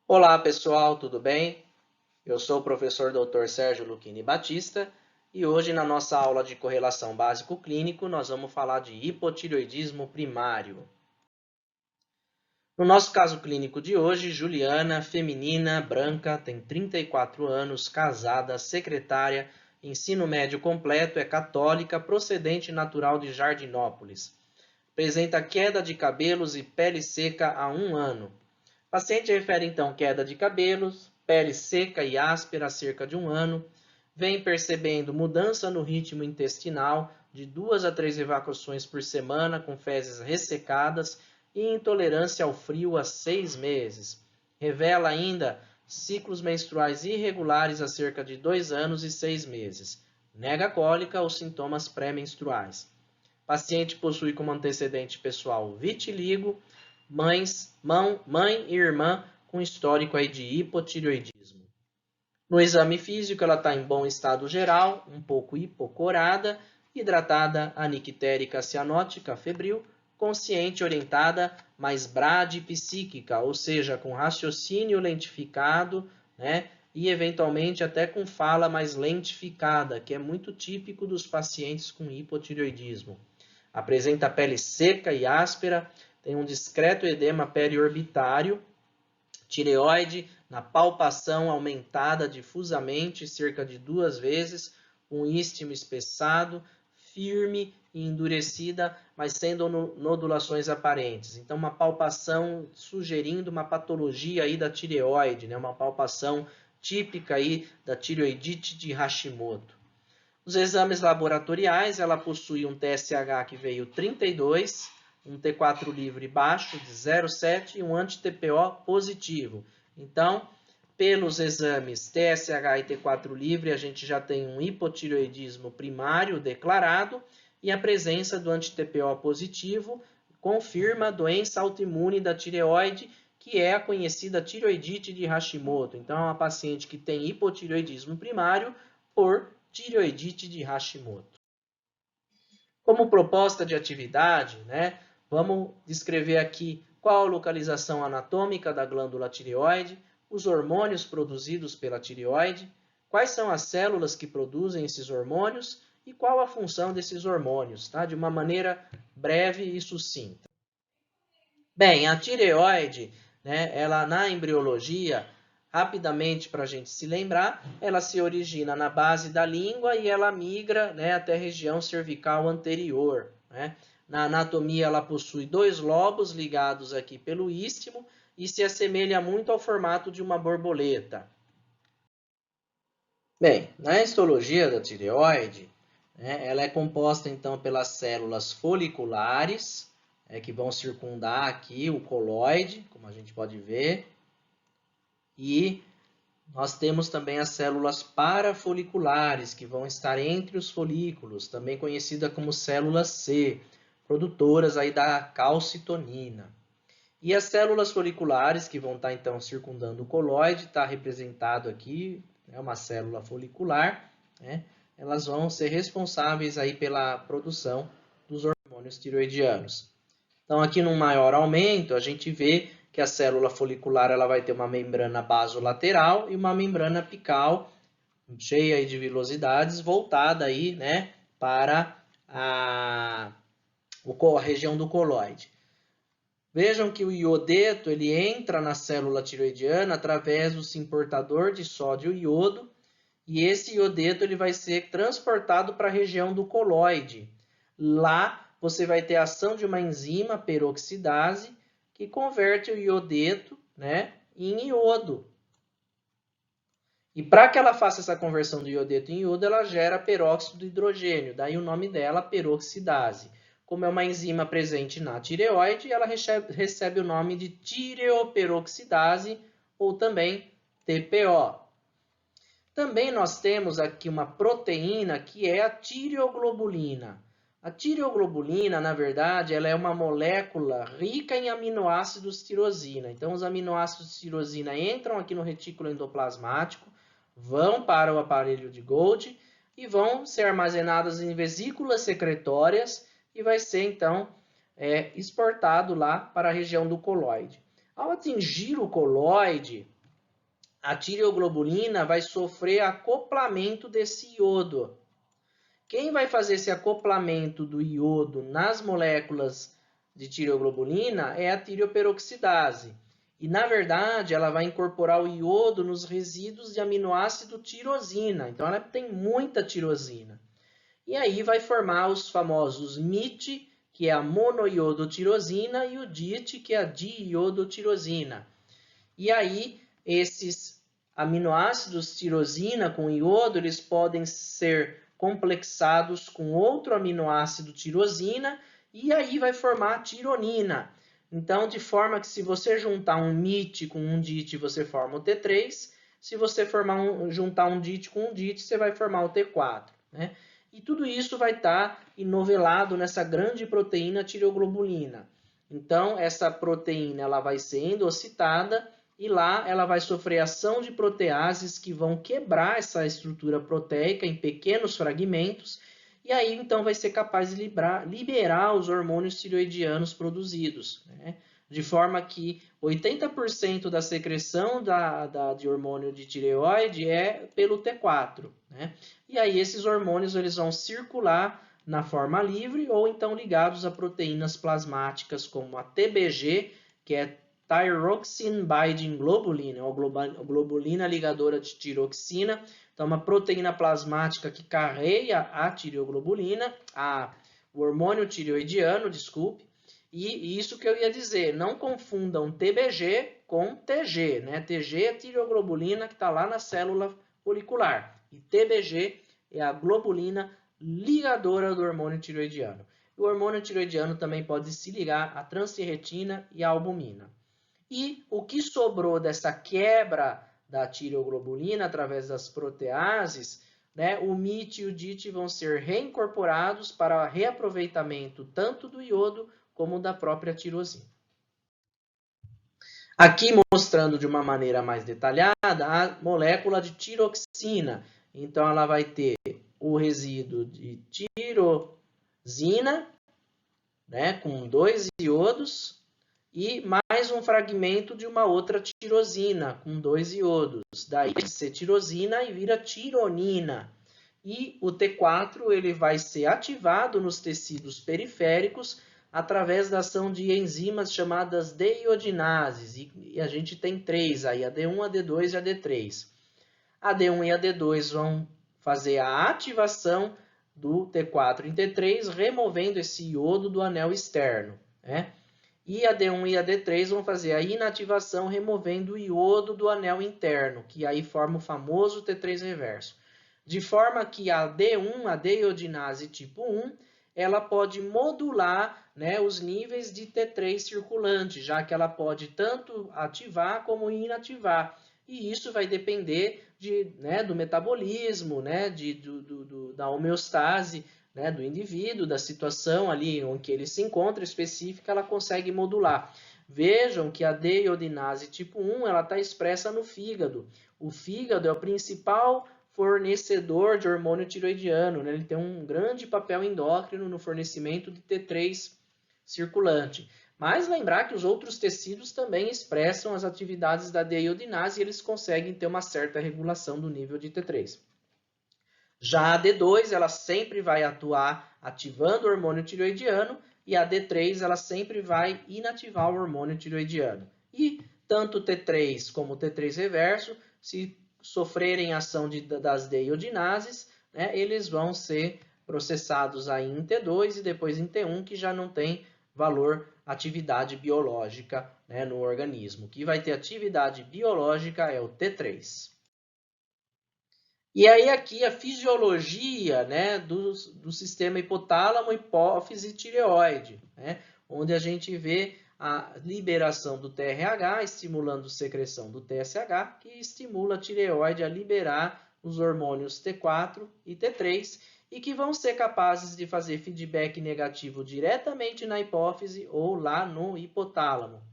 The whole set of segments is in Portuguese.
Olá pessoal, tudo bem? Eu sou o professor Dr. Sérgio Lucchini Batista e hoje na nossa aula de correlação básico clínico nós vamos falar de hipotireoidismo primário. No nosso caso clínico de hoje, Juliana, feminina, branca, tem 34 anos, casada, secretária, ensino médio completo, é católica, procedente natural de Jardinópolis. Apresenta queda de cabelos e pele seca há 1 ano. O paciente refere então queda de cabelos, pele seca e áspera há cerca de 1 ano, vem percebendo mudança no ritmo intestinal de 2 a 3 evacuações por semana com fezes ressecadas e intolerância ao frio há 6 meses. Revela ainda ciclos menstruais irregulares há cerca de 2 anos e 6 meses. Nega cólica ou sintomas pré-menstruais. Paciente possui como antecedente pessoal vitiligo, mãe e irmã com histórico aí de hipotireoidismo. No exame físico, ela está em bom estado geral, um pouco hipocorada, hidratada, anictérica, cianótica, febril, consciente, orientada, mas bradipsíquica, ou seja, com raciocínio lentificado, né? E eventualmente até com fala mais lentificada, que é muito típico dos pacientes com hipotireoidismo. Apresenta pele seca e áspera, tem um discreto edema periorbitário, tireoide na palpação aumentada difusamente, cerca de 2 vezes, um istmo espessado, firme e endurecida, mas sem nodulações aparentes. Então, uma palpação sugerindo uma patologia aí da tireoide, né? Uma palpação típica aí da tireoidite de Hashimoto. Os exames laboratoriais, ela possui um TSH que veio 32, um T4 livre baixo de 0,7 e um anti-TPO positivo. Então, pelos exames TSH e T4 livre, a gente já tem um hipotireoidismo primário declarado e a presença do anti-TPO positivo confirma a doença autoimune da tireoide, que é a conhecida tireoidite de Hashimoto. Então, é uma paciente que tem hipotireoidismo primário por tireoidite de Hashimoto. Como proposta de atividade, né, vamos descrever aqui qual a localização anatômica da glândula tireoide, os hormônios produzidos pela tireoide, quais são as células que produzem esses hormônios e qual a função desses hormônios, tá? De uma maneira breve e sucinta. Bem, a tireoide, né, ela na embriologia, rapidamente para a gente se lembrar, ela se origina na base da língua e ela migra, né, até a região cervical anterior. Né? Na anatomia, ela possui 2 lobos ligados aqui pelo istmo e se assemelha muito ao formato de uma borboleta. Bem, na histologia da tireoide, né, ela é composta então pelas células foliculares, que vão circundar aqui o coloide, como a gente pode ver, e nós temos também as células parafoliculares, que vão estar entre os folículos, também conhecida como células C, produtoras aí da calcitonina. E as células foliculares, que vão estar então circundando o coloide, está representado aqui, é uma célula folicular, né? Elas vão ser responsáveis aí pela produção dos hormônios tiroidianos. Então, aqui num maior aumento, a gente vê que a célula folicular ela vai ter uma membrana basolateral e uma membrana apical cheia de vilosidades, voltada aí, né, para a região do coloide. Vejam que o iodeto ele entra na célula tiroidiana através do simportador de sódio e iodo, e esse iodeto ele vai ser transportado para a região do coloide. Lá você vai ter a ação de uma enzima peroxidase que converte o iodeto, né, em iodo. E para que ela faça essa conversão do iodeto em iodo, ela gera peróxido de hidrogênio, daí o nome dela, peroxidase. Como é uma enzima presente na tireoide, ela recebe o nome de tireoperoxidase ou também TPO. Também nós temos aqui uma proteína que é a tireoglobulina. A tireoglobulina, na verdade, ela é uma molécula rica em aminoácidos tirosina. Então, os aminoácidos tirosina entram aqui no retículo endoplasmático, vão para o aparelho de Golgi e vão ser armazenados em vesículas secretórias e vai ser, então, exportado lá para a região do coloide. Ao atingir o coloide, a tireoglobulina vai sofrer acoplamento desse iodo. Quem vai fazer esse acoplamento do iodo nas moléculas de tireoglobulina é a tireoperoxidase. E, na verdade, ela vai incorporar o iodo nos resíduos de aminoácido tirosina. Então, ela tem muita tirosina. E aí vai formar os famosos MIT, que é a monoiodotirosina, e o DIT, que é a diiodotirosina. E aí, esses aminoácidos tirosina com iodo, eles podem ser complexados com outro aminoácido tirosina, e aí vai formar a tironina. Então, de forma que se você juntar um MIT com um DIT, você forma o T3. Se você juntar um DIT com um DIT, você vai formar o T4. Né? E tudo isso vai estar enovelado nessa grande proteína tireoglobulina. Então, essa proteína ela vai ser endocitada e lá ela vai sofrer ação de proteases que vão quebrar essa estrutura proteica em pequenos fragmentos e aí então vai ser capaz de liberar os hormônios tireoidianos produzidos, né? De forma que 80% da secreção de hormônio de tireoide é pelo T4, né? E aí esses hormônios eles vão circular na forma livre ou então ligados a proteínas plasmáticas como a TBG, que é Thyroxine Binding Globulin, ou globulina ligadora de tiroxina. Então, uma proteína plasmática que carrega a tireoglobulina, o hormônio tireoidiano, desculpe. E isso que eu ia dizer, não confundam TBG com TG, né? TG é a tireoglobulina que está lá na célula folicular. E TBG é a globulina ligadora do hormônio tireoidiano. O hormônio tireoidiano também pode se ligar à transferretina e à albumina. E o que sobrou dessa quebra da tireoglobulina através das proteases, né, o MIT e o DIT vão ser reincorporados para reaproveitamento tanto do iodo como da própria tirosina. Aqui mostrando de uma maneira mais detalhada a molécula de tiroxina. Então ela vai ter o resíduo de tirosina, né, com 2 iodos, e mais um fragmento de uma outra tirosina, com 2 iodos. Daí vai ser tirosina e vira tironina. E o T4 ele vai ser ativado nos tecidos periféricos através da ação de enzimas chamadas deiodinases. E a gente tem 3 aí, a D1, a D2 e a D3. A D1 e a D2 vão fazer a ativação do T4 em T3, removendo esse iodo do anel externo, né? E a D1 e a D3 vão fazer a inativação, removendo o iodo do anel interno, que aí forma o famoso T3 reverso. De forma que a D1, a deiodinase tipo 1, ela pode modular, né, os níveis de T3 circulante, já que ela pode tanto ativar como inativar. E isso vai depender do metabolismo, né, da homeostase, né, do indivíduo, da situação ali em que ele se encontra específica, ela consegue modular. Vejam que a deiodinase tipo 1 ela está expressa no fígado. O fígado é o principal fornecedor de hormônio tiroidiano, né? Ele tem um grande papel endócrino no fornecimento de T3 circulante. Mas lembrar que os outros tecidos também expressam as atividades da deiodinase e eles conseguem ter uma certa regulação do nível de T3. Já a D2, ela sempre vai atuar ativando o hormônio tireoidiano e a D3, ela sempre vai inativar o hormônio tireoidiano. E tanto o T3 como o T3 reverso, se sofrerem ação das deiodinases, né, eles vão ser processados aí em T2 e depois em T1, que já não tem valor atividade biológica, né, no organismo. O que vai ter atividade biológica é o T3. E aí aqui a fisiologia, né, do sistema hipotálamo, hipófise e tireoide, né, onde a gente vê a liberação do TRH estimulando a secreção do TSH, que estimula a tireoide a liberar os hormônios T4 e T3 e que vão ser capazes de fazer feedback negativo diretamente na hipófise ou lá no hipotálamo.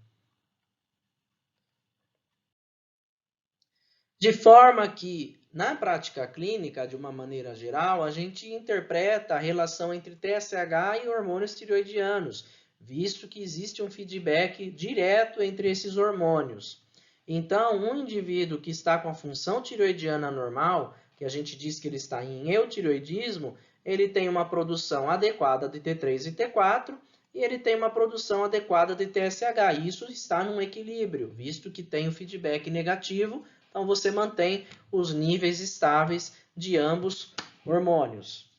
De forma que, na prática clínica, de uma maneira geral, a gente interpreta a relação entre TSH e hormônios tireoidianos, visto que existe um feedback direto entre esses hormônios. Então, um indivíduo que está com a função tireoidiana normal, que a gente diz que ele está em eutireoidismo, ele tem uma produção adequada de T3 e T4 e ele tem uma produção adequada de TSH. Isso está num equilíbrio, visto que tem o feedback negativo, então você mantém os níveis estáveis de ambos hormônios.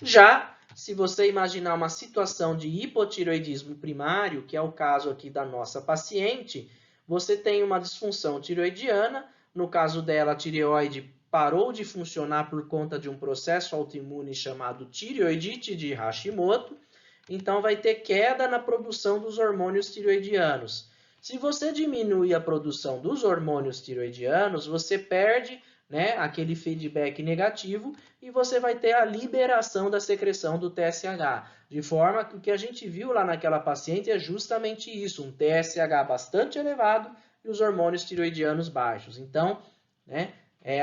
Já se você imaginar uma situação de hipotireoidismo primário, que é o caso aqui da nossa paciente, você tem uma disfunção tireoidiana, no caso dela, a tireoide parou de funcionar por conta de um processo autoimune chamado tireoidite de Hashimoto, então vai ter queda na produção dos hormônios tireoidianos. Se você diminui a produção dos hormônios tireoidianos, você perde, né, aquele feedback negativo e você vai ter a liberação da secreção do TSH. De forma que o que a gente viu lá naquela paciente é justamente isso, um TSH bastante elevado e os hormônios tireoidianos baixos. Então, né,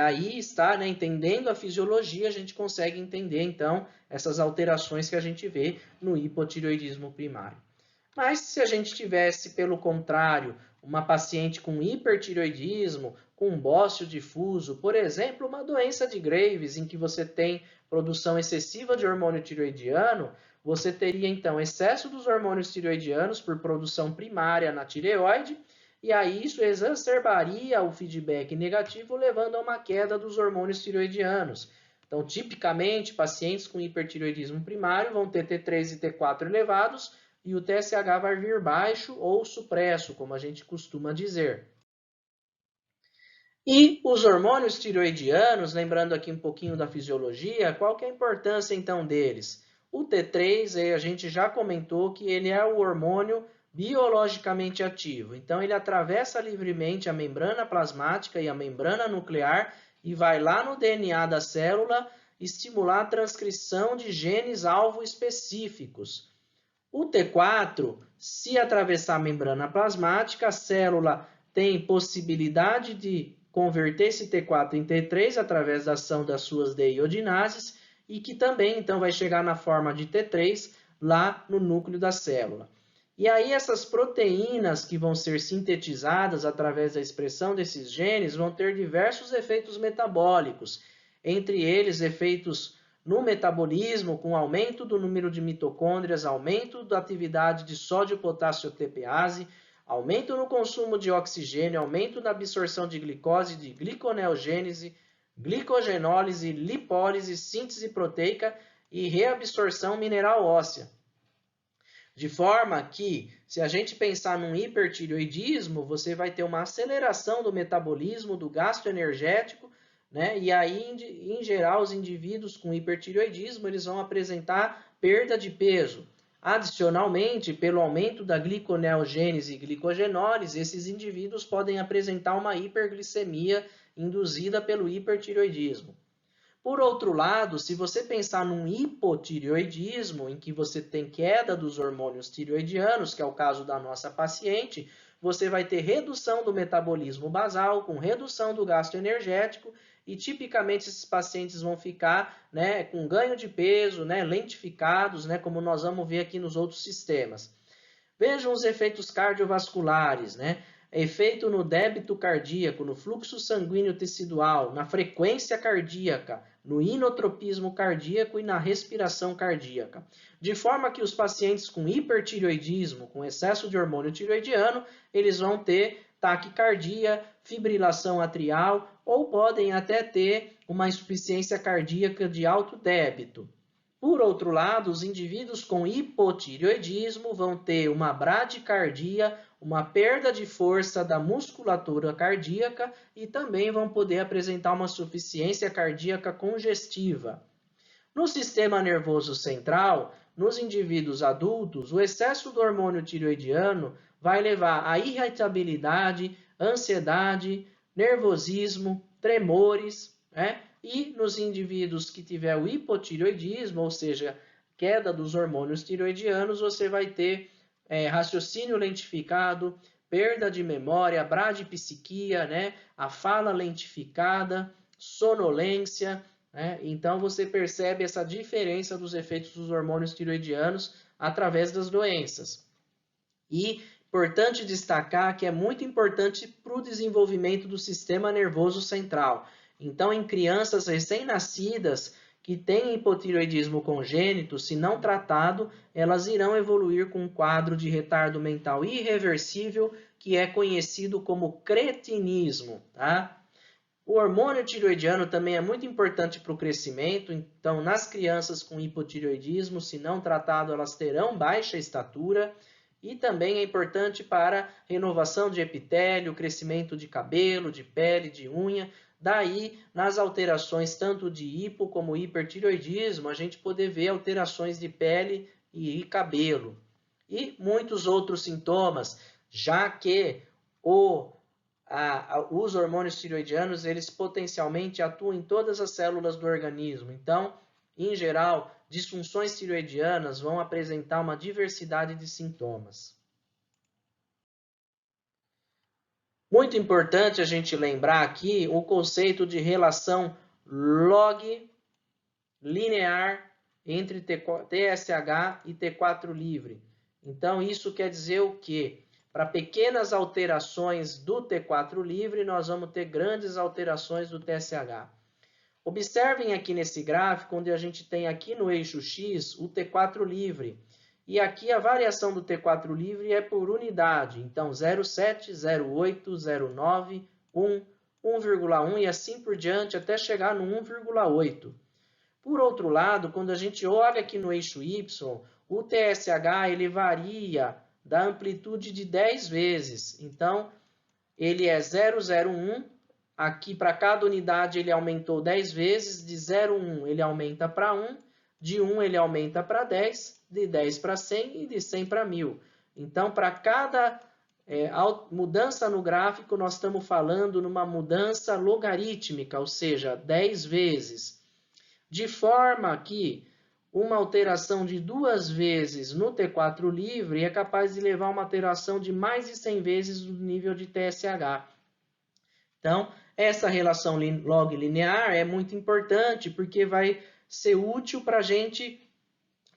aí está, né, entendendo a fisiologia, a gente consegue entender, então, essas alterações que a gente vê no hipotireoidismo primário. Mas se a gente tivesse, pelo contrário, uma paciente com hipertireoidismo, com bócio difuso, por exemplo, uma doença de Graves, em que você tem produção excessiva de hormônio tireoidiano, você teria então excesso dos hormônios tireoidianos por produção primária na tireoide, e aí isso exacerbaria o feedback negativo, levando a uma queda dos hormônios tireoidianos. Então, tipicamente, pacientes com hipertireoidismo primário vão ter T3 e T4 elevados, e o TSH vai vir baixo ou supresso, como a gente costuma dizer. E os hormônios tireoidianos, lembrando aqui um pouquinho da fisiologia, qual que é a importância então deles? O T3, a gente já comentou que ele é o hormônio biologicamente ativo. Então, ele atravessa livremente a membrana plasmática e a membrana nuclear e vai lá no DNA da célula estimular a transcrição de genes alvo específicos. O T4, se atravessar a membrana plasmática, a célula tem possibilidade de converter esse T4 em T3 através da ação das suas deiodinases e que também então vai chegar na forma de T3 lá no núcleo da célula. E aí essas proteínas que vão ser sintetizadas através da expressão desses genes vão ter diversos efeitos metabólicos, entre eles efeitos no metabolismo, com aumento do número de mitocôndrias, aumento da atividade de sódio-potássio TPase, aumento no consumo de oxigênio, aumento na absorção de glicose, de gliconeogênese, glicogenólise, lipólise, síntese proteica e reabsorção mineral óssea. De forma que, se a gente pensar num hipertireoidismo, você vai ter uma aceleração do metabolismo, do gasto energético, né? E aí, em geral, os indivíduos com hipertireoidismo, eles vão apresentar perda de peso. Adicionalmente, pelo aumento da gliconeogênese e glicogenólise, esses indivíduos podem apresentar uma hiperglicemia induzida pelo hipertireoidismo. Por outro lado, se você pensar num hipotireoidismo, em que você tem queda dos hormônios tireoidianos, que é o caso da nossa paciente, você vai ter redução do metabolismo basal, com redução do gasto energético, e tipicamente esses pacientes vão ficar, né, com ganho de peso, né, lentificados, né, como nós vamos ver aqui nos outros sistemas. Vejam os efeitos cardiovasculares, né? Efeito no débito cardíaco, no fluxo sanguíneo tecidual, na frequência cardíaca, no inotropismo cardíaco e na respiração cardíaca. De forma que os pacientes com hipertireoidismo, com excesso de hormônio tireoidiano, eles vão ter taquicardia, fibrilação atrial ou podem até ter uma insuficiência cardíaca de alto débito. Por outro lado, os indivíduos com hipotireoidismo vão ter uma bradicardia, uma perda de força da musculatura cardíaca e também vão poder apresentar uma insuficiência cardíaca congestiva. No sistema nervoso central, nos indivíduos adultos, o excesso do hormônio tireoidiano vai levar a irritabilidade, ansiedade, nervosismo, tremores, né? E nos indivíduos que tiver o hipotireoidismo, ou seja, queda dos hormônios tireoidianos, você vai ter raciocínio lentificado, perda de memória, bradipsiquia, né? A fala lentificada, sonolência, né? Então você percebe essa diferença dos efeitos dos hormônios tireoidianos através das doenças. E Importante destacar que é muito importante para o desenvolvimento do sistema nervoso central. Então, em crianças recém-nascidas que têm hipotireoidismo congênito, se não tratado, elas irão evoluir com um quadro de retardo mental irreversível, que é conhecido como cretinismo, tá? O hormônio tireoidiano também é muito importante para o crescimento, então nas crianças com hipotireoidismo, se não tratado, elas terão baixa estatura, e também é importante para renovação de epitélio, crescimento de cabelo, de pele, de unha. Daí, nas alterações tanto de hipo como hipertireoidismo, a gente poder ver alterações de pele e cabelo. E muitos outros sintomas, já que os hormônios tireoidianos, eles potencialmente atuam em todas as células do organismo. Então, em geral, disfunções tireoidianas vão apresentar uma diversidade de sintomas. Muito importante a gente lembrar aqui o conceito de relação log linear entre TSH e T4 livre. Então, isso quer dizer o quê? Para pequenas alterações do T4 livre, nós vamos ter grandes alterações do TSH. Observem aqui nesse gráfico, onde a gente tem aqui no eixo X o T4 livre. E aqui a variação do T4 livre é por unidade. Então, 0,7, 0,8, 0,9, 1, 1,1 e assim por diante, até chegar no 1,8. Por outro lado, quando a gente olha aqui no eixo Y, o TSH ele varia da amplitude de 10 vezes. Então, ele é 0,01. Aqui, para cada unidade, ele aumentou 10 vezes. De 0,1 ele aumenta para 1. De 1 ele aumenta para 10. De 10 para 100 e de 100 para 1000. Então, para cada mudança no gráfico, nós estamos falando numa mudança logarítmica, ou seja, 10 vezes. De forma que uma alteração de 2 vezes no T4 livre é capaz de levar a uma alteração de mais de 100 vezes no nível de TSH. Então, essa relação log linear é muito importante porque vai ser útil para a gente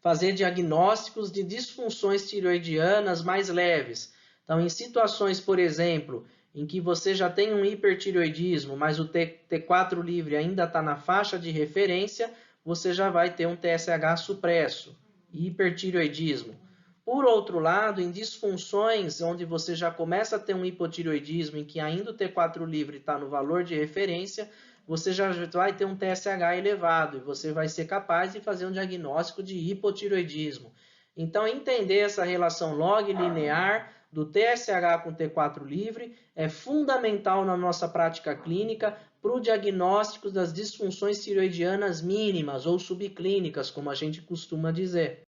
fazer diagnósticos de disfunções tireoidianas mais leves. Então, em situações, por exemplo, em que você já tem um hipertireoidismo, mas o T4 livre ainda está na faixa de referência, você já vai ter um TSH supresso, hipertireoidismo. Por outro lado, em disfunções onde você já começa a ter um hipotireoidismo, em que ainda o T4 livre está no valor de referência, você já vai ter um TSH elevado e você vai ser capaz de fazer um diagnóstico de hipotireoidismo. Então, entender essa relação log linear do TSH com T4 livre é fundamental na nossa prática clínica para o diagnóstico das disfunções tireoidianas mínimas ou subclínicas, como a gente costuma dizer.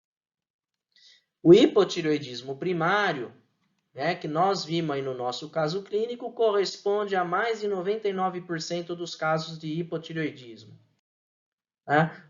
O hipotireoidismo primário, que nós vimos aí no nosso caso clínico, corresponde a mais de 99% dos casos de hipotireoidismo.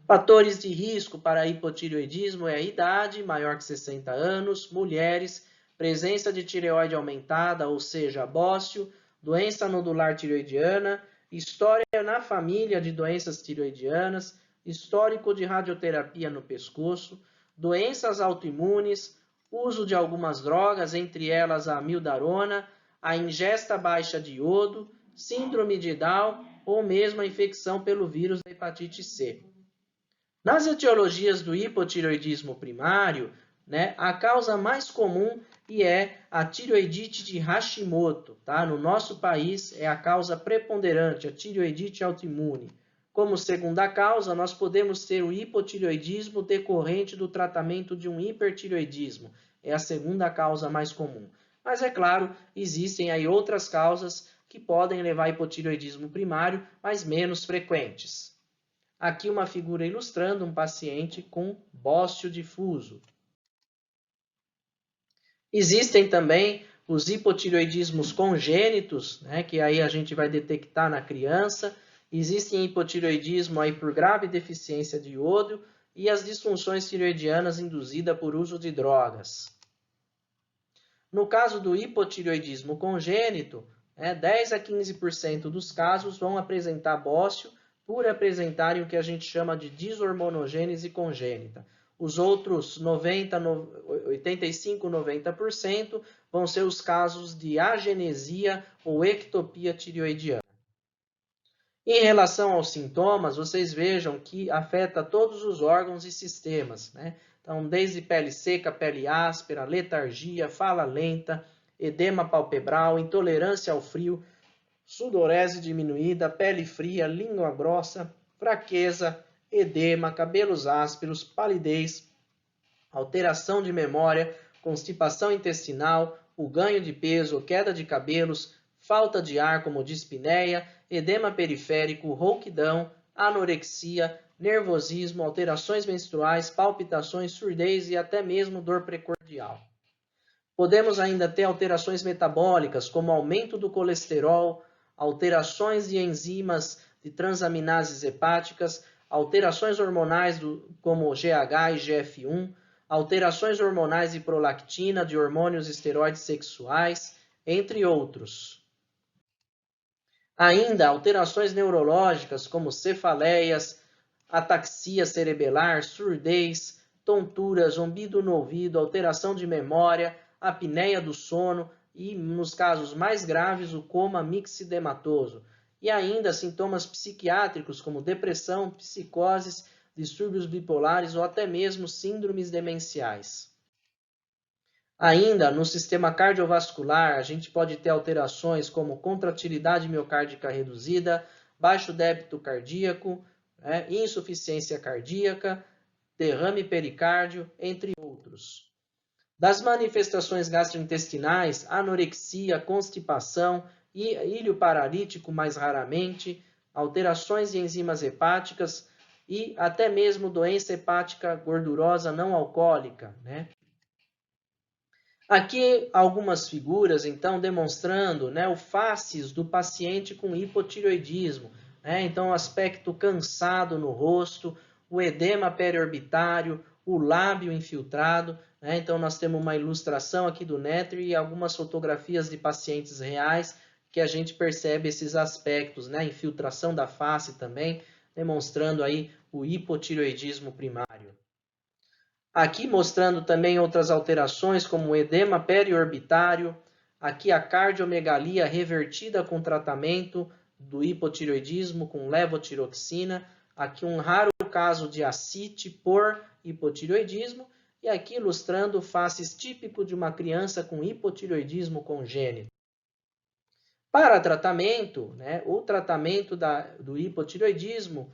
Fatores de risco para hipotireoidismo é a idade, maior que 60 anos, mulheres, presença de tireoide aumentada, ou seja, bócio, doença nodular tireoidiana, história na família de doenças tireoidianas, histórico de radioterapia no pescoço, doenças autoimunes, uso de algumas drogas, entre elas a amiodarona, a ingesta baixa de iodo, síndrome de Down ou mesmo a infecção pelo vírus da hepatite C. Nas etiologias do hipotireoidismo primário, a causa mais comum é a tireoidite de Hashimoto. Tá? No nosso país é a causa preponderante, a tireoidite autoimune. Como segunda causa, nós podemos ter o hipotireoidismo decorrente do tratamento de um hipertireoidismo. É a segunda causa mais comum. Mas, é claro, existem aí outras causas que podem levar a hipotireoidismo primário, mas menos frequentes. Aqui uma figura ilustrando um paciente com bócio difuso. Existem também os hipotireoidismos congênitos, que aí a gente vai detectar na criança. Existem hipotireoidismo aí por grave deficiência de iodo e as disfunções tireoidianas induzidas por uso de drogas. No caso do hipotireoidismo congênito, 10 a 15% dos casos vão apresentar bócio por apresentarem o que a gente chama de deshormonogênese congênita. Os outros 85, 90% vão ser os casos de agenesia ou ectopia tireoidiana. Em relação aos sintomas, vocês vejam que afeta todos os órgãos e sistemas, né? Então, desde pele seca, pele áspera, letargia, fala lenta, edema palpebral, intolerância ao frio, sudorese diminuída, pele fria, língua grossa, fraqueza, edema, cabelos ásperos, palidez, alteração de memória, constipação intestinal, o ganho de peso, queda de cabelos, falta de ar como dispneia, edema periférico, rouquidão, anorexia, nervosismo, alterações menstruais, palpitações, surdez e até mesmo dor precordial. Podemos ainda ter alterações metabólicas, como aumento do colesterol, alterações de enzimas de transaminases hepáticas, alterações hormonais como GH e GF1, alterações hormonais de prolactina, de hormônios esteroides sexuais, entre outros. Ainda alterações neurológicas como cefaleias, ataxia cerebelar, surdez, tontura, zumbido no ouvido, alteração de memória, apneia do sono e, nos casos mais graves, o coma mixedematoso. E ainda sintomas psiquiátricos como depressão, psicoses, distúrbios bipolares ou até mesmo síndromes demenciais. Ainda no sistema cardiovascular, a gente pode ter alterações como contratilidade miocárdica reduzida, baixo débito cardíaco, insuficiência cardíaca, derrame pericárdio, entre outros. Das manifestações gastrointestinais, anorexia, constipação, ilho paralítico mais raramente, alterações de enzimas hepáticas e até mesmo doença hepática gordurosa não alcoólica, né? Aqui algumas figuras, então, demonstrando, né, o facies do paciente com hipotireoidismo. Né? Então, o aspecto cansado no rosto, o edema periorbitário, o lábio infiltrado. Né? Então, nós temos uma ilustração aqui do Netri e algumas fotografias de pacientes reais que a gente percebe esses aspectos, né? Infiltração da face também, demonstrando aí o hipotireoidismo primário. Aqui mostrando também outras alterações, como o edema periorbitário, aqui a cardiomegalia revertida com tratamento do hipotireoidismo com levotiroxina, aqui um raro caso de ascite por hipotireoidismo, e aqui ilustrando faces típico de uma criança com hipotireoidismo congênito. Para tratamento, né, o tratamento do hipotireoidismo,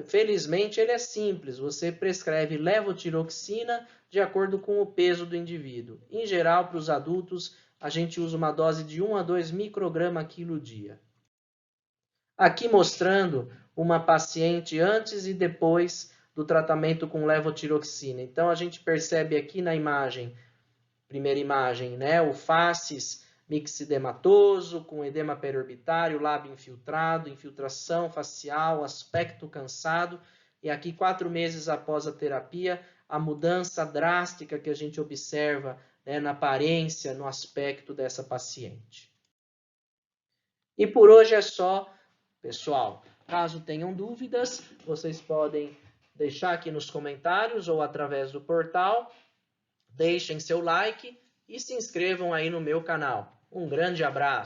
felizmente ele é simples, você prescreve levotiroxina de acordo com o peso do indivíduo. Em geral, para os adultos, a gente usa uma dose de 1 a 2 microgramas quilo dia. Aqui mostrando uma paciente antes e depois do tratamento com levotiroxina. Então, a gente percebe aqui na imagem, primeira imagem, né, o facies mixedematoso, com edema periorbitário, lábio infiltrado, infiltração facial, aspecto cansado. E aqui, 4 meses após a terapia, a mudança drástica que a gente observa, né, na aparência, no aspecto dessa paciente. E por hoje é só, pessoal. Caso tenham dúvidas, vocês podem deixar aqui nos comentários ou através do portal. Deixem seu like e se inscrevam aí no meu canal. Um grande abraço!